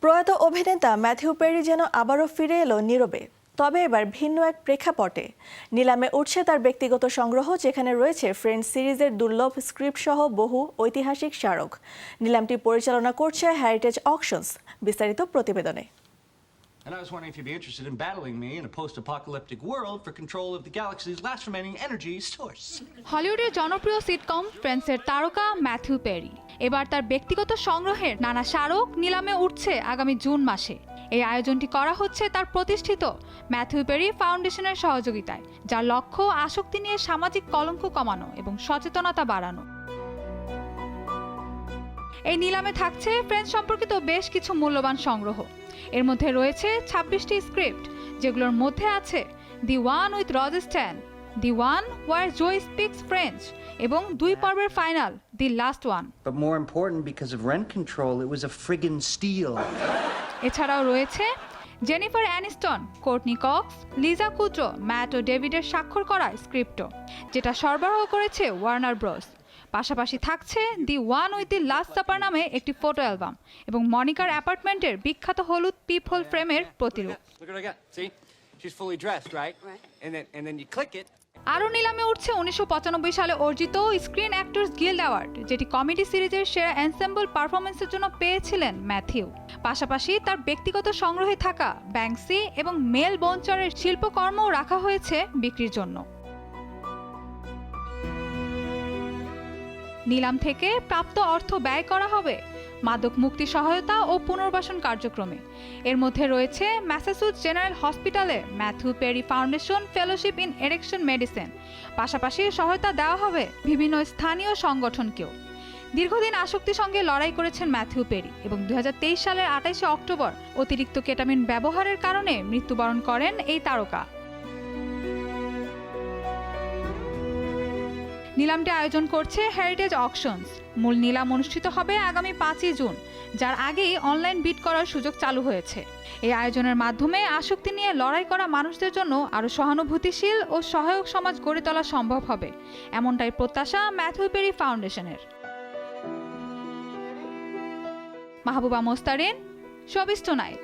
প্রয়াত অভিনেতা Matthew peri যেন আবারও ফিরে এলো নীরবে, তবে এবার ভিন্ন এক প্রেক্ষাপটে। নিলামে উঠছে তার ব্যক্তিগত সংগ্রহ, যেখানে রয়েছে ফ্রেন্ডস সিরিজের দুর্লভ স্ক্রিপ্ট সহ বহু ঐতিহাসিক স্মারক। নিলামটি পরিচালনা করছে হেরিটেজ অকশনস। বিস্তারিত প্রতিবেদনে। And I was wondering if you'd be interested in battling me in a post-apocalyptic world for control of the galaxy's last remaining energy source. হলিউডের জনপ্রিয় সিটকম ফ্রেন্ডসের তারকা ম্যাথিউ পেরি এবার তার ব্যক্তিগত সংগ্রহের নানা স্মারক নিলামে উঠছে আগামী জুন মাসে। এই আয়োজনটি করা হচ্ছে তার প্রতিষ্ঠিত ম্যাথিউ পেরি ফাউন্ডেশনের সহযোগিতায়, যার লক্ষ্য আসক্তি নিয়ে সামাজিক কলঙ্ক কমানো এবং সচেতনতা বাড়ানো। এই নিলামে থাকছে ফ্রেন্ডস সম্পর্কিত বেশ কিছু মূল্যবান সংগ্রহ। এর মধ্যে রয়েছে 26টি স্ক্রিপ্ট, যেগুলোর মধ্যে আছে দি one with Ross's tan, the one where Joey speaks French এবং 2 পর্বের finale the last one. But more important, because of rent control, it was a friggin' steal. এছাড়াও রয়েছে Jennifer Aniston, Courteney Cox, Lisa Kudrow, Matt ও ডেভিডের স্বাক্ষর করা স্ক্রিপ্টও, যেটা সরবরাহ করেছে ওয়ার্নার ব্রোস। পাশাপাশি থাকছে the one with the last supper নামে একটি ফটো অ্যালবাম এবং মনিকার অ্যাপার্টমেন্টের বিখ্যাত হলুদ পিপহোল ফ্রেমের প্রতিরূপ। আরও নিলামে উঠছে 1995 সালে অর্জিত স্ক্রিন অ্যাক্টরস গিল্ড অ্যাওয়ার্ড, যেটি কমেডি সিরিজের সেরা এনসেম্বল পারফরমেন্সের জন্য পেয়েছিলেন ম্যাথিউ। পাশাপাশি তার ব্যক্তিগত সংগ্রহে থাকা ব্যাংকসি এবং মেল বোনচারের শিল্পকর্মও রাখা হয়েছে বিক্রির জন্য। নিলাম থেকে প্রাপ্ত অর্থ ব্যয় করা হবে মাদক মুক্তি সহায়তা ও পুনর্বাসন কার্যক্রমে। এর মধ্যে রয়েছে ম্যাসাচুসেটস জেনারেল হসপিটালে Matthew Perry Foundation fellowship in addiction medicine. পাশাপাশি সহায়তা দেওয়া হবে বিভিন্ন স্থানীয় সংগঠনকেও। দীর্ঘদিন আসক্তির সঙ্গে লড়াই করেছেন ম্যাথিউ পেরি এবং 2023 সালের 28শে অক্টোবর অতিরিক্ত কেটামিন ব্যবহারের কারণে মৃত্যুবরণ করেন এই তারকা। নিলামটি আয়োজন করছে হেরিটেজ অকশনস। মূল নিলাম অনুষ্ঠিত হবে আগামী 5ই জুন, যার আগেই অনলাইন বিড করার সুযোগ চালু হয়েছে। এই আয়োজনের মাধ্যমে আসক্তি নিয়ে লড়াই করা মানুষদের জন্য আরও সহানুভূতিশীল ও সহায়ক সমাজ গড়ে তোলা সম্ভব হবে, এমনটাই প্রত্যাশা ম্যাথিউ পেরি ফাউন্ডেশনের। Mahbuba Mostarin, showbiz tonight.